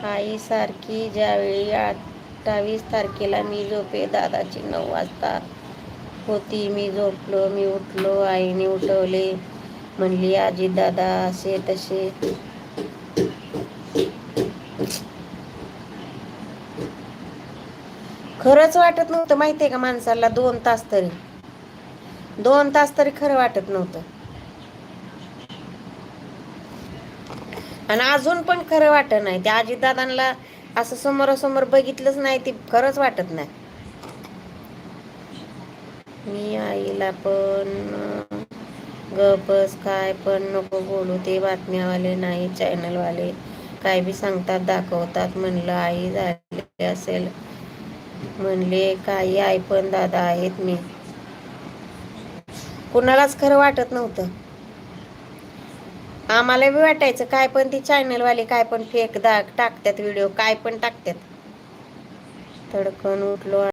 आईसारखी ज्यावेळी 28 तारखेला मी झोपे दादाची 9 वाजता होती. मी झोपलो, मी उठलो, आईने उठवले. म्हणली आजी दादा असे तसे. खरंच वाटत नव्हतं माहितीये का माणसाला 2 तास तरी. 2 तास तरी खरं वाटत नव्हतं. आणि अजून पण खरं वाटत नाही. त्या आजीदादांना असं समोरासमोर बघितलंच नाही, ती खरंच वाटत नाही. मी आईला पण गपस काय पण नको बोलू, ते बातम्यावाले नाही चॅनलवाले काय बी सांगतात, दाखवतात. म्हणलं आई झाली असेल. म्हणले काही आई पण दादा आहेत. मी कुणालाच खरं वाटत नव्हतं. आम्हाला बी वाटायचं काय पण ती चॅनलवाले काय पण फेक टाकतात व्हिडिओ, काय पण टाकतात. तडकन उठलो.